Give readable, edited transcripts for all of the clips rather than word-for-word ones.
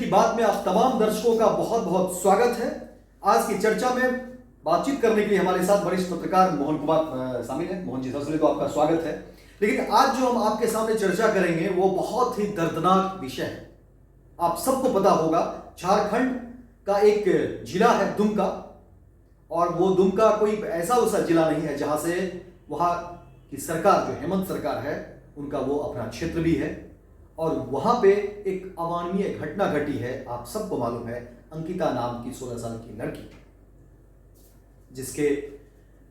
की बात में आप तमाम दर्शकों का बहुत बहुत स्वागत है। आज की चर्चा में बातचीत करने के लिए हमारे साथ वरिष्ठ पत्रकार मोहन कुमार शामिल है। मोहन जी, सबसे पहले तो आपका स्वागत है। लेकिन आज जो हम आपके सामने चर्चा करेंगे वो बहुत ही दर्दनाक विषय है। आप सबको पता होगा, झारखंड का एक जिला है दुमका, और वो दुमका कोई ऐसा जिला नहीं है जहां से वहां की सरकार, जो हेमंत सरकार है, उनका वो अपना क्षेत्र भी है। और वहां पे एक अमानवीय घटना घटी है। आप सबको मालूम है, अंकिता नाम की 16 साल की लड़की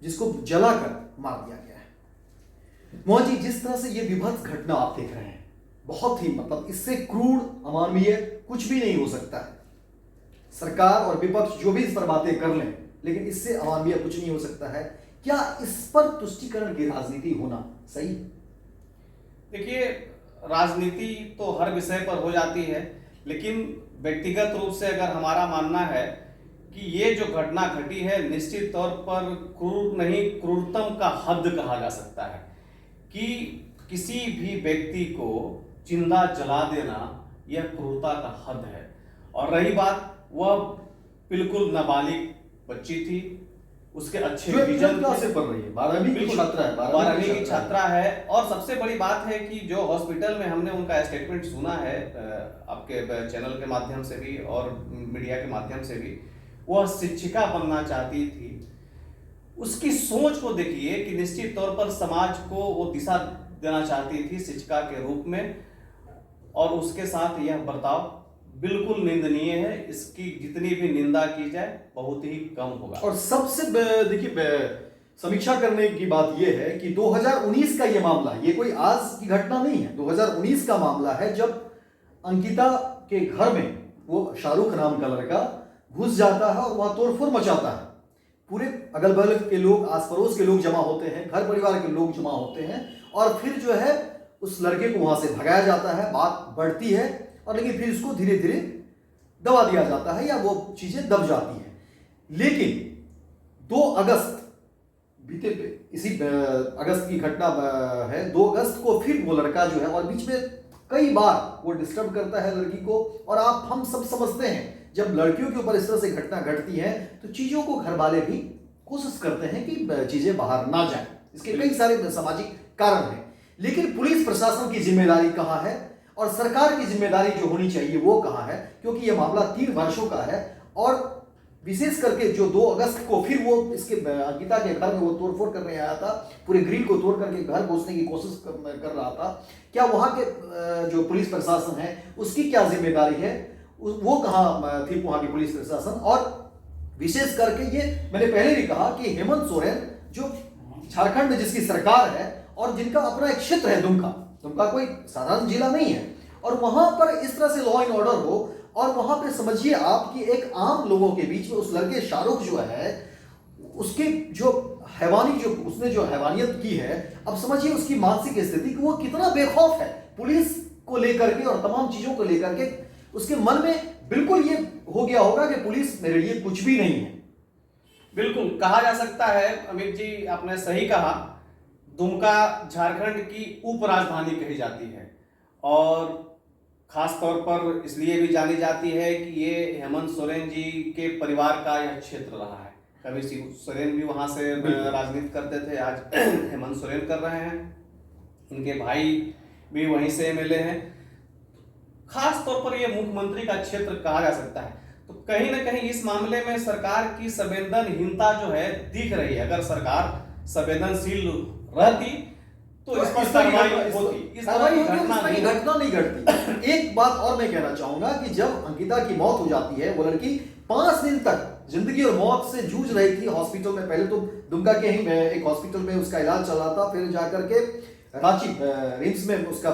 जिसको जलाकर मार दिया गया है। मोहन जी, जिस तरह से ये विभत्स घटना आप देख रहे हैं, बहुत ही इससे क्रूर, अमानवीय कुछ भी नहीं हो सकता है। सरकार और विपक्ष जो भी इस पर बातें कर लें, लेकिन इससे अमानवीय कुछ नहीं हो सकता है। क्या इस पर तुष्टीकरण की राजनीति होना सही? देखिए, राजनीति तो हर विषय पर हो जाती है, लेकिन व्यक्तिगत रूप से अगर हमारा मानना है कि ये जो घटना घटी है, निश्चित तौर पर क्रूर नहीं, क्रूरतम का हद कहा जा सकता है कि किसी भी व्यक्ति को जिंदा जला देना यह क्रूरता का हद है। और रही बात, वह बिल्कुल नाबालिग बच्ची थी, उसके अच्छे विजन से पढ़ रही है, 12वीं की छात्रा है, 12वीं की छात्रा है। और सबसे बड़ी बात है कि जो हॉस्पिटल में हमने उनका स्टेटमेंट सुना है, आपके चैनल के माध्यम से भी और मीडिया के माध्यम से भी, वह शिक्षिका बनना चाहती थी। उसकी सोच को देखिए कि निश्चित तौर पर समाज को वो दिशा देना चाहती थी शिक्षिका के रूप में, और उसके साथ यह बर्ताव बिल्कुल निंदनीय है। इसकी जितनी भी निंदा की जाए बहुत ही कम होगा। और सबसे देखिए, समीक्षा करने की बात यह है कि 2019 का यह मामला, ये कोई आज की घटना नहीं है। 2019 का मामला है, जब अंकिता के घर में वो शाहरुख नाम का लड़का घुस जाता है और वहां तोड़फोड़ मचाता है। पूरे अगल बगल के लोग, आस पड़ोस के लोग जमा होते हैं, घर परिवार के लोग जमा होते हैं, और फिर जो है उस लड़के को वहां से भगाया जाता है। बात बढ़ती है, और लेकिन फिर इसको धीरे धीरे दबा दिया जाता है, या वो चीजें दब जाती हैं। लेकिन 2 अगस्त, बीते इसी अगस्त की घटना है, 2 अगस्त को फिर वो लड़का जो है, और बीच में कई बार वो डिस्टर्ब करता है लड़की को। और हम सब समझते हैं, जब लड़कियों के ऊपर इस तरह से घटना घटती है तो चीजों को घर वाले भी कोशिश करते हैं कि चीजें बाहर ना जाए। इसके कई सारे सामाजिक कारण हैं। लेकिन पुलिस प्रशासन की जिम्मेदारी कहां है, और सरकार की जिम्मेदारी जो होनी चाहिए वो कहां है? क्योंकि यह मामला 3 वर्षों का है, और विशेष करके जो 2 अगस्त को फिर वो इसके अंकिता के घर में वो तोड़फोड़ करने आया था, पूरे ग्रिल को तोड़ करके घर घुसने की कोशिश कर रहा था, क्या वहां के जो पुलिस प्रशासन है उसकी क्या जिम्मेदारी है? वो कहां थी वहां की पुलिस प्रशासन? और विशेष करके ये मैंने पहले भी कहा कि हेमंत सोरेन, जो झारखंड में जिसकी सरकार है और जिनका अपना एक क्षेत्र है दुमका कोई साधारण जिला नहीं है, और वहां पर इस तरह से लॉ एंड ऑर्डर हो, और वहां पे समझिए आप कि एक आम लोगों के बीच में उस लड़के शाहरुख जो है, उसके जो उसने जो हैवानियत की है, अब समझिए उसकी मानसिक स्थिति कि वो कितना बेखौफ है पुलिस को लेकर के और तमाम चीजों को लेकर के। उसके मन में बिल्कुल ये हो गया होगा कि पुलिस मेरे लिए कुछ भी नहीं है। बिल्कुल कहा जा सकता है, अमित जी आपने सही कहा। दुमका झारखंड की उप राजधानी कही जाती है, और खास तौर पर इसलिए भी जानी जाती है कि ये हेमंत सोरेन जी के परिवार का यह क्षेत्र रहा है। कभी शिव सोरेन भी वहां से राजनीति करते थे, आज हेमंत सोरेन कर रहे हैं। इनके भाई भी वहीं से एमएलए हैं। खास तौर पर यह मुख्यमंत्री का क्षेत्र कहा जा सकता है। तो कहीं ना कहीं इस मामले में सरकार की संवेदनहीनता जो है दिख रही है। अगर सरकार संवेदनशील रहती तो इस पर कार्रवाई होती, इस तरह की घटना नहीं घटती। एक बात और मैं कहना चाहूंगा कि जब अंकिता की मौत हो जाती है, वो लड़की 5 दिन तक जिंदगी और मौत से जूझ रही थी हॉस्पिटल में। पहले तो दुमका के ही एक हॉस्पिटल में उसका इलाज चल रहा था, फिर जाकर के रांची रिम्स में उसका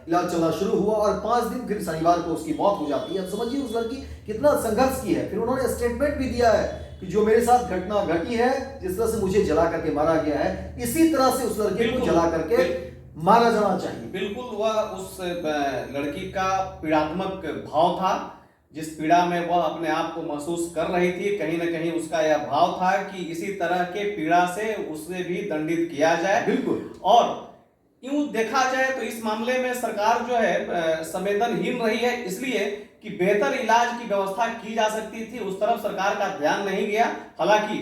इलाज चलना शुरू हुआ, और 5 दिन फिर शनिवार को उसकी मौत हो जाती है। अब समझिए उस लड़की कितना संघर्ष की है। फिर उन्होंने स्टेटमेंट भी दिया है कि जो मेरे साथ घटना घटी है, जिस तरह से मुझे जला करके मारा गया है, इसी तरह से उस लड़के को जला करके मारा जाना चाहिए। बिल्कुल, वह उस लड़की का पीड़ात्मक भाव था, जिस पीड़ा में वह अपने आप को महसूस कर रही थी। कहीं ना कहीं उसका यह भाव था कि इसी तरह के पीड़ा से उसे भी दंडित किया जाए। बिल्कुल। और यूं देखा जाए तो इस मामले में सरकार जो है संवेदनहीन रही है, इसलिए कि बेहतर इलाज की व्यवस्था की जा सकती थी, उस तरफ सरकार का ध्यान नहीं गया। हालांकि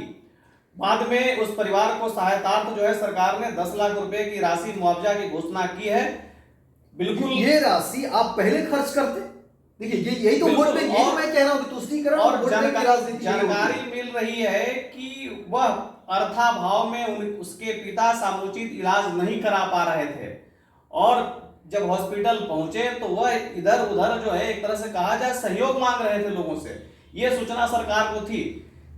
बाद में उस परिवार को सहायतार्थ जो है सरकार ने 10 लाख रुपए की राशि मुआवजा की घोषणा की है। बिल्कुल ये राशि आप पहले खर्च करते। देखिए यही तो वोट बैंक, यही मैं कह रहा हूं कि तुष्टीकरण और वोट बैंक की राजनीति जानकारी मिल रही है कि वह अर्थाभाव में उसके पिता समुचित इलाज नहीं करा पा रहे थे, और जब हॉस्पिटल पहुंचे तो वह इधर उधर जो है एक तरह से कहा जाए सहयोग मांग रहे थे लोगों से। यह सूचना सरकार को थी।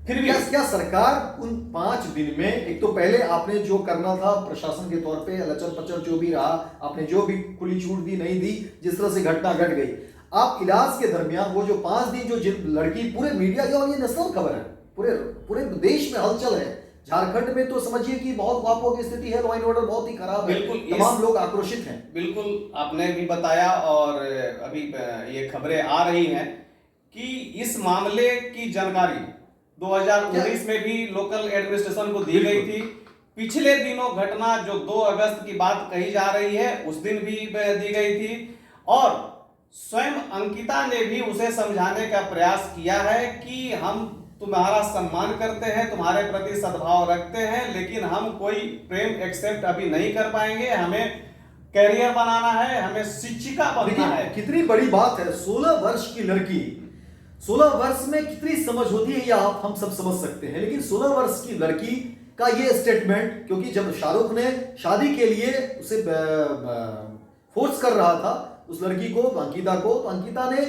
फिर भी क्या सरकार उन 5 दिन में, एक तो पहले आपने जो करना था प्रशासन के तौर पे लचर पचर जो भी रहा, आपने जो भी खुली छूट दी नहीं दी, जिस तरह से घटना घट गई, आप इलाज के दरमियान वो जो 5 दिन जो लड़की, पूरे मीडिया जो, ये नेशनल खबर है, पूरे देश में हलचल है। झारखंड में तो समझिए कि बहुत वापों की स्थिति है, लॉ एंड ऑर्डर बहुत ही खराब है, तमाम लोग आक्रोशित हैं। बिल्कुल आपने भी बताया, और अभी ये खबरें आ रही हैं कि इस मामले की जानकारी 2019 में भी लोकल एडमिनिस्ट्रेशन को दी गई थी। पिछले दिनों घटना जो 2 अगस्त की बात कही जा रही है उस दिन भी दी गई थी, और स्वयं अंकिता ने भी उसे समझाने का प्रयास किया है कि हम तुम्हारा सम्मान करते हैं, तुम्हारे प्रति सद्भाव रखते हैं, लेकिन हम कोई प्रेम एक्सेप्ट अभी नहीं कर पाएंगे, हमें कैरियर बनाना है, हमें शिक्षिका बनना है। कितनी बड़ी बात है, 16 वर्ष की लड़की, 16 वर्ष में कितनी समझ होती है, या आप हम सब समझ सकते हैं, लेकिन 16 वर्ष की लड़की का ये स्टेटमेंट, क्योंकि जब शाहरुख ने शादी के लिए उसे फोर्स कर रहा था उस लड़की को, अंकिता को, तो अंकिता ने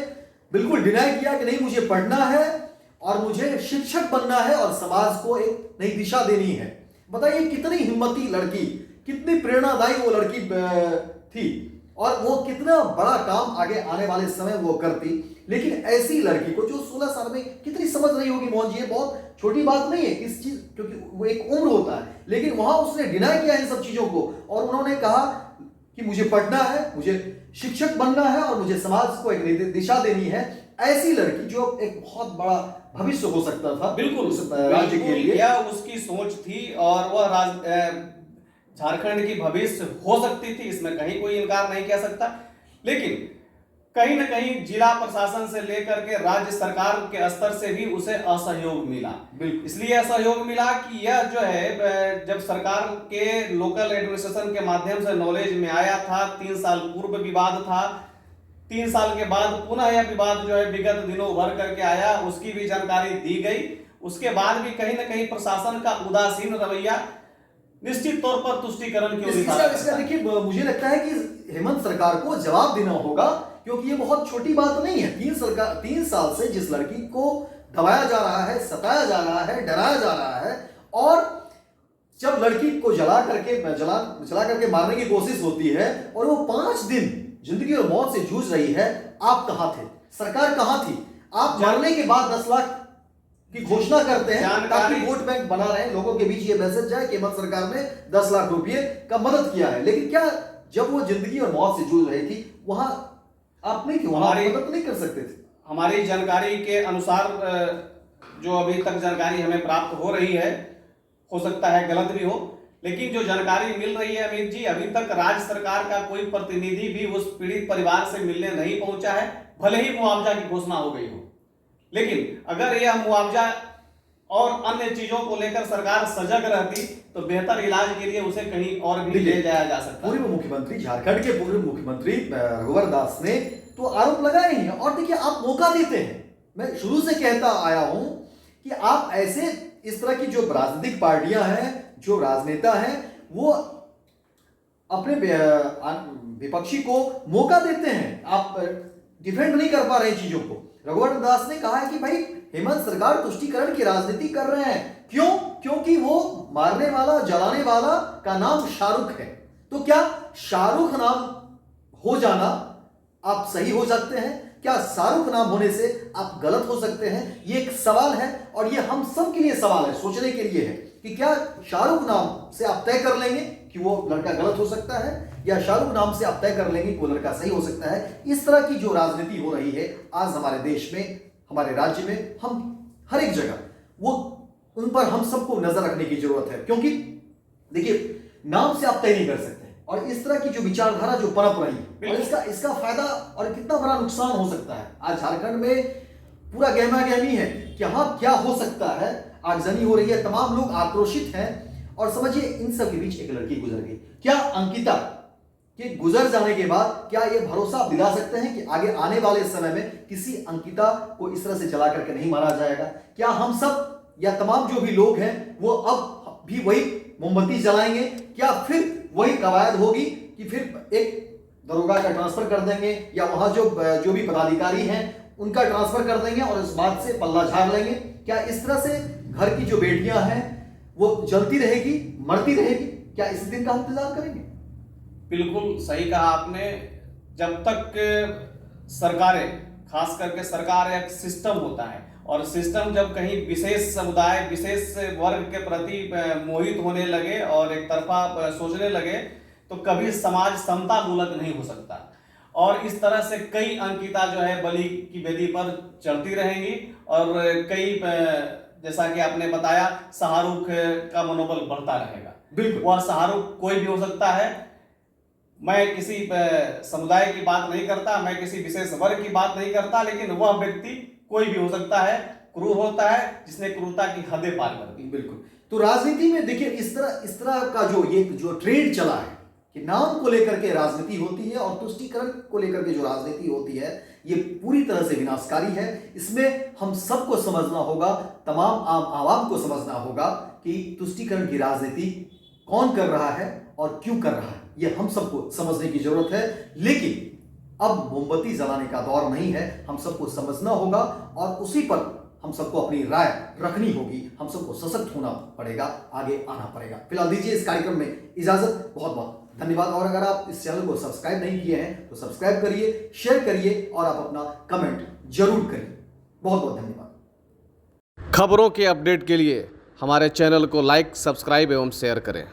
बिल्कुल डिनाई किया कि नहीं, मुझे पढ़ना है और मुझे शिक्षक बनना है और समाज को एक नई दिशा देनी है। बताइए कितनी हिम्मती लड़की, कितनी प्रेरणादायी वो लड़की थी, और वो कितना बड़ा काम आगे आने वाले समय वो करती। लेकिन ऐसी लड़की को जो 16 साल में कितनी समझ रही होगी मोहन जी, ये बहुत छोटी बात नहीं है किस चीज, क्योंकि वो एक उम्र होता है, लेकिन वहां उसने डिनाई किया इन सब चीजों को, और उन्होंने कहा कि मुझे पढ़ना है, मुझे शिक्षक बनना है और मुझे समाज को एक दिशा देनी है। ऐसी लड़की जो एक बहुत बड़ा भविष्य हो सकता था बिल्कुल उस राज्य के लिए, यह उसकी सोच थी, और वह झारखंड की भविष्य हो सकती थी, इसमें कहीं कोई इनकार नहीं कह सकता। लेकिन कहीं न कहीं जिला प्रशासन से लेकर के राज्य सरकार के स्तर से भी उसे असहयोग मिला। इसलिए असहयोग मिला कि यह जो है, जब सरकार के लोकल एडमिनिस्ट्रेशन के माध्यम से नॉलेज में आया था, 3 साल पूर्व विवाद था, 3 साल के बाद पुनः यह विवाद जो है विगत दिनों उभर करके आया, उसकी भी जानकारी दी गई। उसके बाद भी कहीं न कहीं प्रशासन का उदासीन रवैया निश्चित तौर पर तुष्टीकरण की ओर इशारा करता है। देखिए मुझे लगता है कि हेमंत सरकार को जवाब देना होगा, क्योंकि ये बहुत छोटी बात नहीं है। 3 साल से जिस लड़की को दबाया जा रहा है, सताया जा रहा है, डराया जा रहा है, और जब लड़की को जला करके मारने की कोशिश होती है, और वो 5 दिन जिंदगी और मौत से जूझ रही है, आप कहां थे, सरकार कहां थी? आप मारने के बाद 10 लाख की घोषणा करते हैं ताकि वोट बैंक बना रहे हैं, लोगों के बीच ये मैसेज जाए कि हेमंत सरकार ने 10 लाख रुपए का मदद किया है। लेकिन क्या जब वो जिंदगी और मौत से जूझ रही थी, वहां आप नहीं थे, वहां मदद नहीं कर सकते थे? हमारी जानकारी के अनुसार, जो अभी तक जानकारी हमें प्राप्त हो रही है, हो सकता है गलत भी हो, लेकिन जो जानकारी मिल रही है अमित जी, अभी तक राज्य सरकार का कोई प्रतिनिधि भी उस पीड़ित परिवार से मिलने नहीं पहुंचा है, भले ही मुआवजा की घोषणा हो गई हो। लेकिन अगर यह मुआवजा और अन्य चीजों को लेकर सरकार सजग रहती तो बेहतर इलाज के लिए उसे कहीं और भी ले जाया जा सकता। पूर्व मुख्यमंत्री, झारखंड के पूर्व मुख्यमंत्री रघुवर दास ने तो आरोप लगाए ही हैं, और देखिए आप मौका देते हैं। मैं शुरू से कहता आया हूं कि आप ऐसे इस तरह की जो राजनीतिक पार्टियां हैं, जो राजनेता हैं, वो अपने विपक्षी को मौका देते हैं। आप डिफेंड नहीं कर पा रहे चीजों को। रघुवर दास ने कहा है कि भाई हेमंत सरकार तुष्टीकरण की राजनीति कर रहे हैं। क्यों? क्योंकि वो मारने वाला, जलाने वाला का नाम शाहरुख है। तो क्या शाहरुख नाम हो जाना आप सही हो सकते हैं? क्या शाहरुख नाम होने से आप गलत हो सकते हैं? ये एक सवाल है, और ये हम सब के लिए सवाल है, सोचने के लिए है कि क्या शाहरुख नाम से आप तय कर लेंगे कि वो लड़का गलत हो सकता है, या शाहरुख नाम से आप तय कर लेंगे कि वो लड़का सही हो सकता है? इस तरह की जो राजनीति हो रही है आज हमारे देश में, हमारे राज्य में, हम हर एक जगह, वो उन पर हम सबको नजर रखने की जरूरत है। क्योंकि देखिए, नाम से आप तय नहीं कर सकते, और इस तरह की जो विचारधारा जो पनप रही है, और बिल्कुल। इसका फायदा और कितना बड़ा नुकसान हो सकता है। आज झारखंड में पूरा गहमा गहमी है कि हाँ क्या हो सकता है, आगजनी हो रही है, तमाम लोग आक्रोशित हैं। और समझिए इन सब के बीच एक लड़की गुजर गई। क्या अंकिता के गुजर जाने के बाद क्या ये भरोसा आप दिला सकते हैं कि आगे आने वाले समय में किसी अंकिता को इस तरह से जला करके नहीं मारा जाएगा? क्या हम सब या तमाम जो भी लोग हैं वो अब भी वही मोमबत्ती जलाएंगे? क्या फिर वही कवायद होगी कि फिर एक दरोगा का ट्रांसफर कर देंगे या वहां जो भी पदाधिकारी हैं उनका ट्रांसफर कर देंगे और इस बात से पल्ला झाड़ लेंगे? क्या इस तरह से घर की जो बेटियां हैं वो जलती रहेगी, मरती रहेगी? क्या इस दिन का इंतजार करेंगे? बिल्कुल सही कहा आपने। जब तक सरकारें, खास करके सरकार एक सिस्टम होता है, और सिस्टम जब कहीं विशेष समुदाय, विशेष वर्ग के प्रति मोहित होने लगे और एक तरफा सोचने लगे, तो कभी समाज समता मूलक नहीं हो सकता। और इस तरह से कई अंकिता जो है बलि की वेदी पर चढ़ती रहेंगी, और कई जैसा कि आपने बताया शाहरुख का मनोबल बढ़ता रहेगा। बिल्कुल। वह शाहरुख कोई भी हो सकता है। मैं किसी समुदाय की बात नहीं करता, मैं किसी विशेष वर्ग की बात नहीं करता, लेकिन वह व्यक्ति कोई भी हो सकता है, क्रूर होता है, जिसने क्रूरता की हदें पार कर दी। बिल्कुल। तो राजनीति में देखिए इस तरह का जो ट्रेंड चला है कि नाम को लेकर के राजनीति होती है और तुष्टीकरण को लेकर के जो राजनीति होती है ये पूरी तरह से विनाशकारी है। इसमें हम सबको समझना होगा, तमाम आम आवाम को समझना होगा कि तुष्टीकरण की राजनीति कौन कर रहा है और क्यों कर रहा है, ये हम सबको समझने की जरूरत है। लेकिन अब मोमबत्ती जलाने का दौर नहीं है, हम सबको समझना होगा और उसी पर हम सबको अपनी राय रखनी होगी, हम सबको सशक्त होना पड़ेगा, आगे आना पड़ेगा। फिलहाल दीजिए इस कार्यक्रम में इजाजत, बहुत बहुत धन्यवाद। और अगर आप इस चैनल को सब्सक्राइब नहीं किए हैं तो सब्सक्राइब करिए, शेयर करिए और आप अपना कमेंट जरूर करिए। बहुत बहुत धन्यवाद। खबरों के अपडेट के लिए हमारे चैनल को लाइक, सब्सक्राइब एवं शेयर करें।